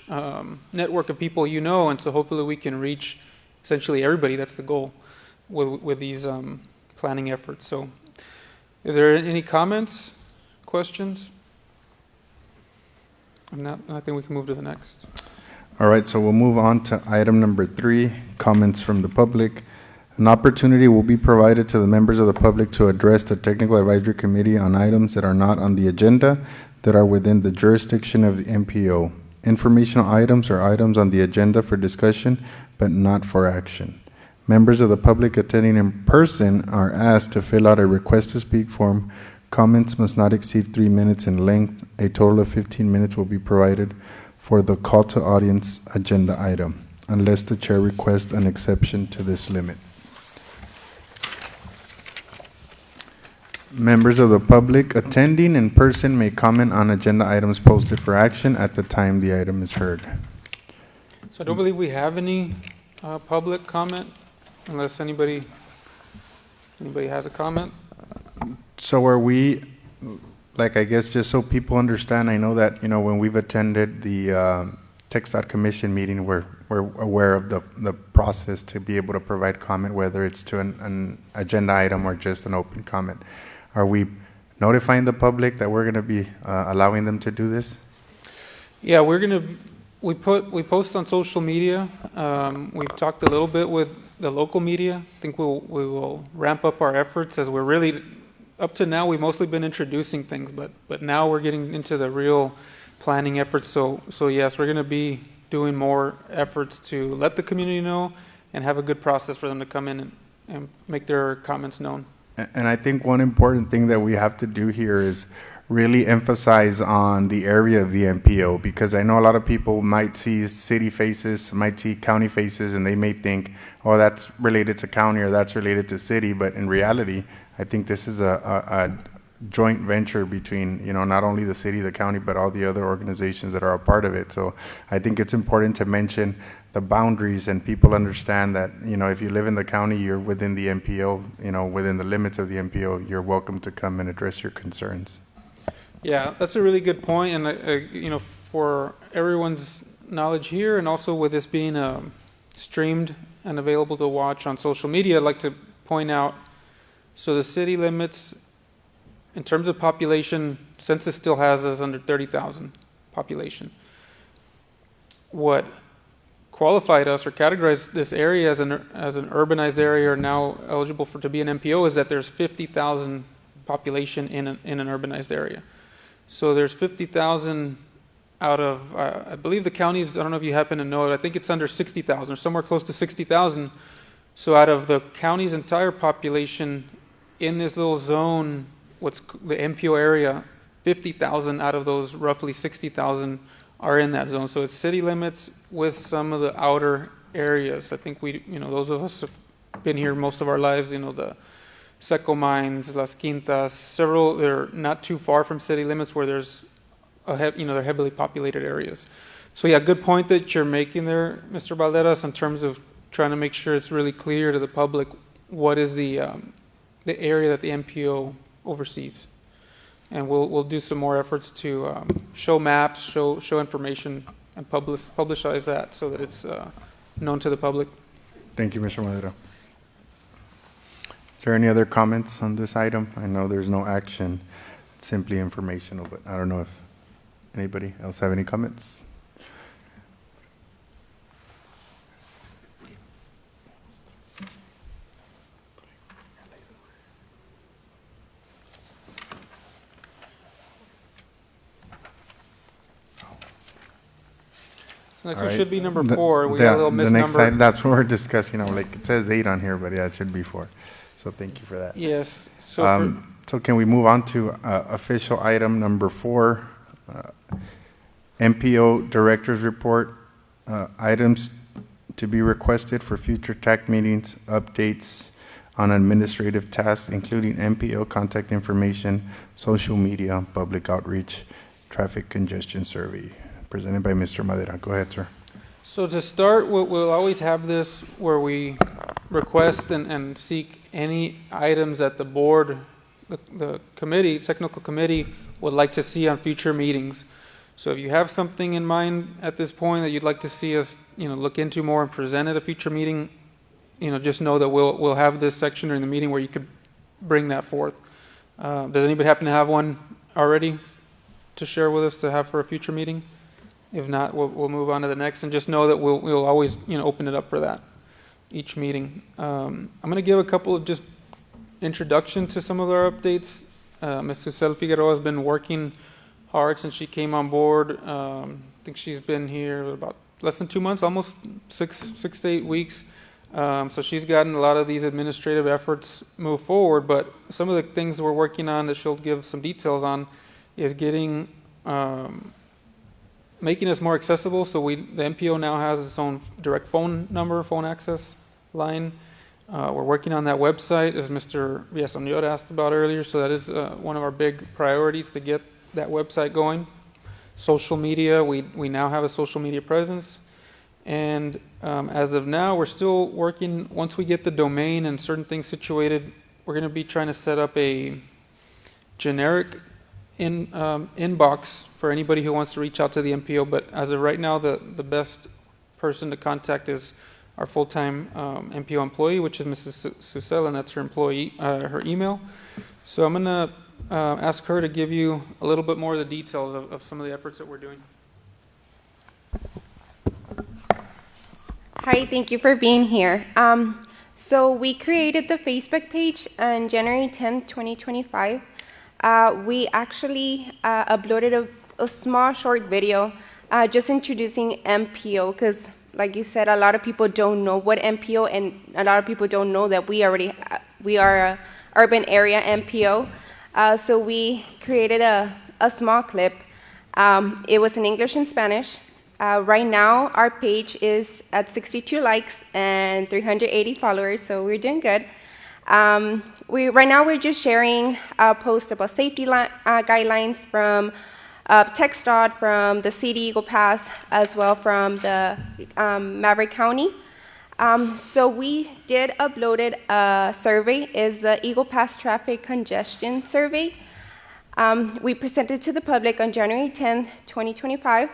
network of people and so hopefully we can reach essentially everybody. That's the goal with these planning efforts. So, are there any comments, questions? I think we can move to the next. All right, so we'll move on to item number 3, comments from the public. An opportunity will be provided to the members of the public to address the Technical Advisory Committee on items that are not on the agenda that are within the jurisdiction of the MPO. Informational items are items on the agenda for discussion, but not for action. Members of the public attending in person are asked to fill out a request to speak form. Comments must not exceed 3 minutes in length. A total of 15 minutes will be provided for the call to audience agenda item, unless the chair requests an exception to this limit. Members of the public attending in person may comment on agenda items posted for action at the time the item is heard. So I don't believe we have any public comment, unless anybody has a comment. So are we, I guess just so people understand, I know that, when we've attended the TxDOT Commission meeting, we're aware of the process to be able to provide comment, whether it's to an agenda item or just an open comment. Are we notifying the public that we're going to be allowing them to do this? Yeah, we post on social media. We've talked a little bit with the local media. I think we will ramp up our efforts, as we're really, up to now, we've mostly been introducing things, but now we're getting into the real planning efforts. So yes, we're going to be doing more efforts to let the community know and have a good process for them to come in and make their comments known. And I think one important thing that we have to do here is really emphasize on the area of the MPO, because I know a lot of people might see city faces, might see county faces, and they may think, oh, that's related to county or that's related to city. But in reality, I think this is a joint venture between, not only the city, the county, but all the other organizations that are a part of it. So I think it's important to mention the boundaries, and people understand that, if you live in the county, you're within the MPO, within the limits of the MPO, you're welcome to come and address your concerns. Yeah, that's a really good point. And, for everyone's knowledge here, and also with this being streamed and available to watch on social media, I'd like to point out, so the city limits, in terms of population, census still has us under 30,000 population. What qualified us or categorized this area as an urbanized area, or now eligible to be an MPO, is that there's 50,000 population in an urbanized area. So there's 50,000 out of, I believe the counties, I don't know if you happen to know it, I think it's under 60,000 or somewhere close to 60,000. So out of the county's entire population in this little zone, what's the MPO area, 50,000 out of those roughly 60,000 are in that zone. So it's city limits with some of the outer areas. I think those of us have been here most of our lives, the Seco Mines, Las Quintas, several, they're not too far from city limits where there's, they're heavily populated areas. So yeah, good point that you're making there, Mr. Valderas, in terms of trying to make sure it's really clear to the public what is the area that the MPO overseas. And we'll do some more efforts to show maps, show information, and publicize that so that it's known to the public. Thank you, Mr. Madero. Is there any other comments on this item? I know there's no action, it's simply informational, but I don't know if anybody else have any comments? Next All one right. should be number The- 4. We the- got a little The next misnumber. item, that's what we're discussing. I'm like, it says 8 on here, but yeah, it should be 4. So thank you for that. Yes. So for, So can we move on to official item number 4? MPO Director's Report, items to be requested for future TAC meetings, updates on administrative tasks, including MPO contact information, social media, public outreach, traffic congestion survey, presented by Mr. Madera. Go ahead, sir. So to start, we'll always have this where we request and seek any items that the board, the committee, technical committee would like to see on future meetings. So if you have something in mind at this point that you'd like to see us, look into more and present at a future meeting, just know that we'll have this section during the meeting where you could bring that forth. Does anybody happen to have one already to share with us to have for a future meeting? If not, we'll move on to the next, and just know that we'll always open it up for that each meeting. I'm going to give a couple of just introduction to some of our updates. Ms. Susel Figueroa has been working hard since she came on board. I think she's been here about less than 2 months, almost 6 to 8 weeks. So she's gotten a lot of these administrative efforts move forward, but some of the things we're working on that she'll give some details on is getting making us more accessible. So the MPO now has its own direct phone number, phone access line. We're working on that website, as Mr. Villaseñor asked about earlier. So that is one of our big priorities, to get that website going. Social media, we now have a social media presence. And as of now, we're still working. Once we get the domain and certain things situated, we're going to be trying to set up a generic inbox for anybody who wants to reach out to the MPO. But as of right now, the best person to contact is our full-time MPO employee, which is Mrs. Susel, and that's her her email. So I'm going to ask her to give you a little bit more of the details of some of the efforts that we're doing. Hi, thank you for being here. So we created the Facebook page on January 10th, 2025. We actually uploaded a small short video just introducing MPO, because like you said, a lot of people don't know what MPO, and a lot of people don't know that we are a urban area MPO. So we created a small clip. It was in English and Spanish. Right now, our page is at 62 likes and 380 followers, so we're doing good. Right now, we're just sharing a post about safety guidelines from TxDOT, from the city Eagle Pass, as well from the Maverick County. So we did upload a survey. It's the Eagle Pass Traffic Congestion Survey. We presented to the public on January 10th, 2025.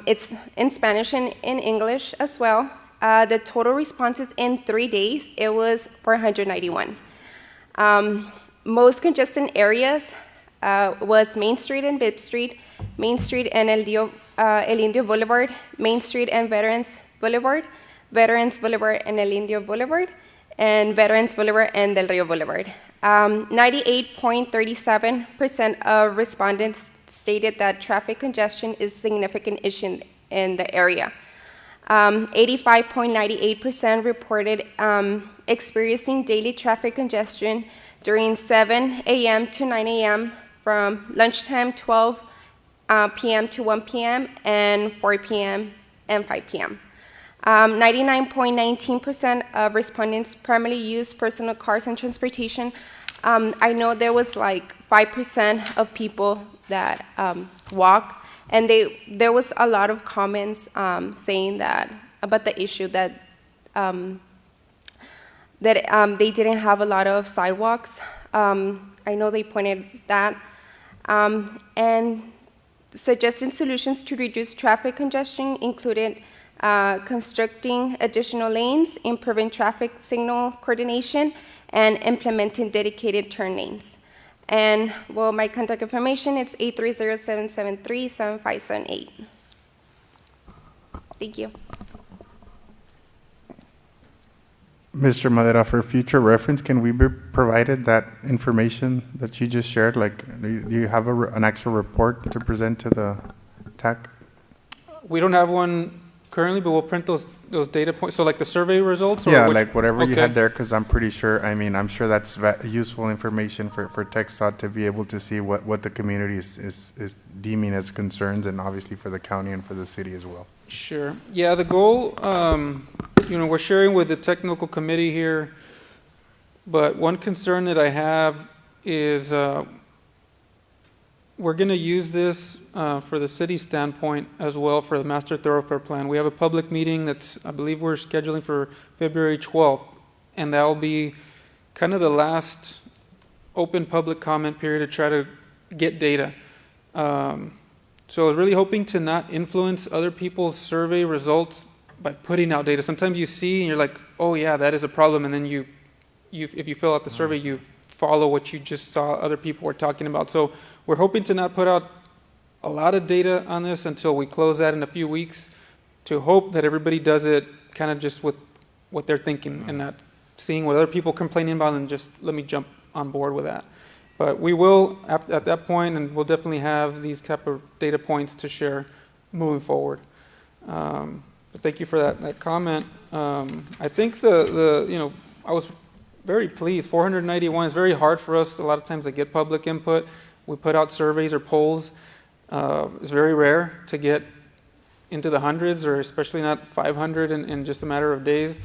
It's in Spanish and in English as well. The total responses in 3 days, it was 491. Most congested areas was Main Street and Bibb Street, Main Street and El Indio Boulevard, Main Street and Veterans Boulevard and El Indio Boulevard, and Veterans Boulevard and Del Rio Boulevard. 98.37% of respondents stated that traffic congestion is a significant issue in the area. 85.98% reported experiencing daily traffic congestion during 7 a.m. to 9 a.m., from lunchtime 12 p.m. to 1 p.m., and 4 p.m. and 5 p.m. 99.19% of respondents primarily use personal cars and transportation. I know there was like 5% of people that walk, and there was a lot of comments saying that about the issue that they didn't have a lot of sidewalks. I know they pointed that, and suggesting solutions to reduce traffic congestion included constructing additional lanes, improving traffic signal coordination, and implementing dedicated turn lanes. And, well, my contact information, it's 830-773-7578. Thank you. Mr. Madera, for future reference, can we be provided that information that you just shared? Like, do you have an actual report to present to the TAC? We don't have one currently, but we'll print those data points. So like the survey results? Or Yeah, which- like whatever you okay. had there, because I'm pretty sure, I mean, I'm sure that's useful information for TechStot to be able to see what the community is deeming as concerns, and obviously for the county and for the city as well. Sure. Yeah, the goal, we're sharing with the technical committee here, but one concern that I have is we're going to use this for the city standpoint as well for the master thoroughfare plan. We have a public meeting I believe we're scheduling for February 12th, and that'll be kind of the last open public comment period to try to get data. So I was really hoping to not influence other people's survey results by putting out data. Sometimes you see and you're like, oh yeah, that is a problem, and then if you fill out the survey, you follow what you just saw other people were talking about. So we're hoping to not put out a lot of data on this until we close that in a few weeks, to hope that everybody does it kind of just with what they're thinking and not seeing what other people complaining about and just let me jump on board with that. But we will, at that point, and we'll definitely have these type of data points to share moving forward. But thank you for that comment. I think I was very pleased. 491 is very hard for us a lot of times to get public input. We put out surveys or polls. It's very rare to get into the hundreds, or especially not 500 in just a matter of days.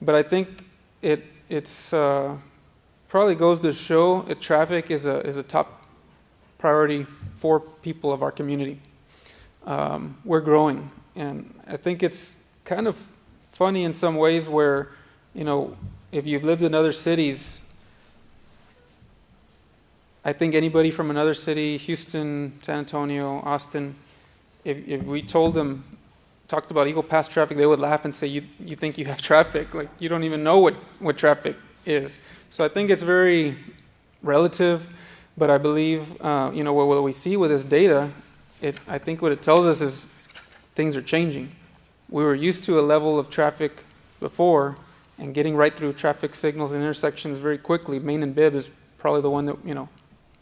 But I think it's probably goes to show that traffic is a top priority for people of our community. We're growing, and I think it's kind of funny in some ways where, if you've lived in other cities, I think anybody from another city, Houston, San Antonio, Austin, if we told them, talked about Eagle Pass traffic, they would laugh and say, you think you have traffic? Like, you don't even know what traffic is. So I think it's very relative, but I believe, what we see with this data, I think what it tells us is things are changing. We were used to a level of traffic before, and getting right through traffic signals and intersections very quickly. Main and Bibb is probably the one that,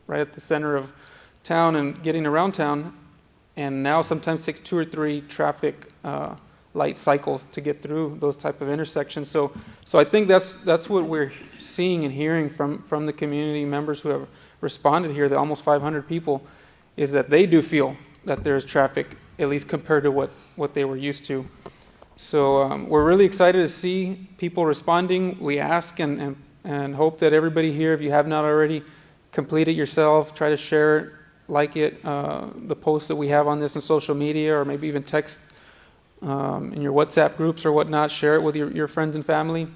right at the center of town and getting around town, and now sometimes takes 2 or 3 traffic light cycles to get through those type of intersections. So I think that's what we're seeing and hearing from the community members who have responded here, the almost 500 people, is that they do feel that there's traffic, at least compared to what they were used to. So we're really excited to see people responding. We ask and hope that everybody here, if you have not already, complete it yourself, try to share it, like it, the posts that we have on this in social media, or maybe even text in your WhatsApp groups or whatnot, share it with your friends and family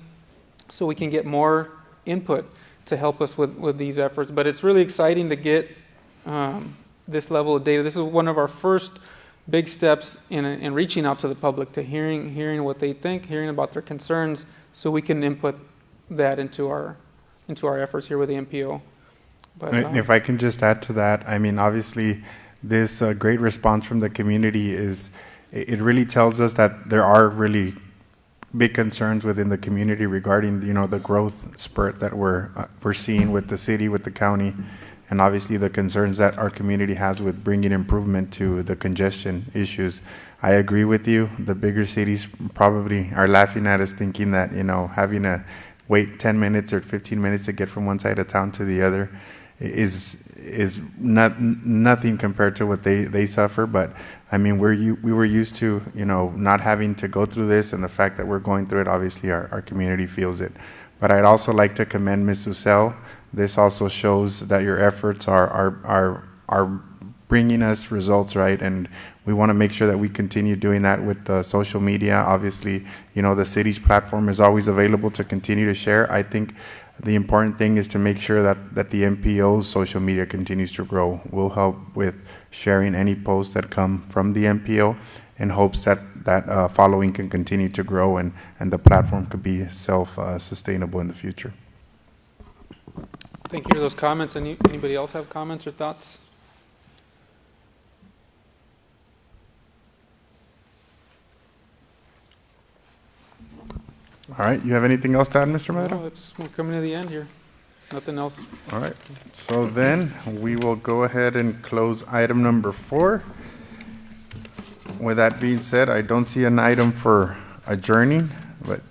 so we can get more input to help us with these efforts. But it's really exciting to get this level of data. This is one of our first big steps in reaching out to the public, to hearing what they think, hearing about their concerns, so we can input that into our efforts here with the MPO. But, If I can just add to that, I mean, obviously, this great response from the community it really tells us that there are really big concerns within the community regarding, the growth spurt that we're seeing with the city, with the county, and obviously the concerns that our community has with bringing improvement to the congestion issues. I agree with you. The bigger cities probably are laughing at us, thinking that, having to wait 10 minutes or 15 minutes to get from one side of town to the other is nothing compared to what they suffer. But I mean, we were used to, not having to go through this, and the fact that we're going through it, obviously our community feels it. But I'd also like to commend Ms. Susel. This also shows that your efforts are bringing us results, right? And we want to make sure that we continue doing that with social media. Obviously, the city's platform is always available to continue to share. I think the important thing is to make sure that the MPO's social media continues to grow. We'll help with sharing any posts that come from the MPO in hopes that following can continue to grow and the platform could be self-sustainable in the future. thank you for those comments. Anybody else have comments or thoughts? All right, you have anything else to add, Mr. Madero? No, we're coming to the end here. Nothing else. All right, so then we will go ahead and close item number 4. with that being said, I don't see an item for adjourning, but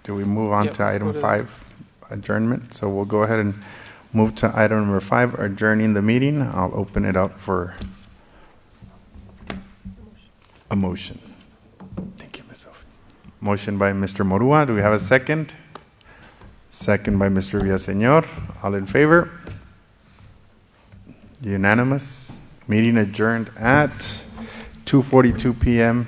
do we move on Yep, to let's item go to- 5, adjournment? So we'll go ahead and move to item number 5, adjourning the meeting. I'll open it up for a motion. Thank you, Ms. Sophie. Motion by Mr. Morua. Do we have a second? Second by Mr. Villaseñor. All in favor? Unanimous. Meeting adjourned at 2:42 p.m.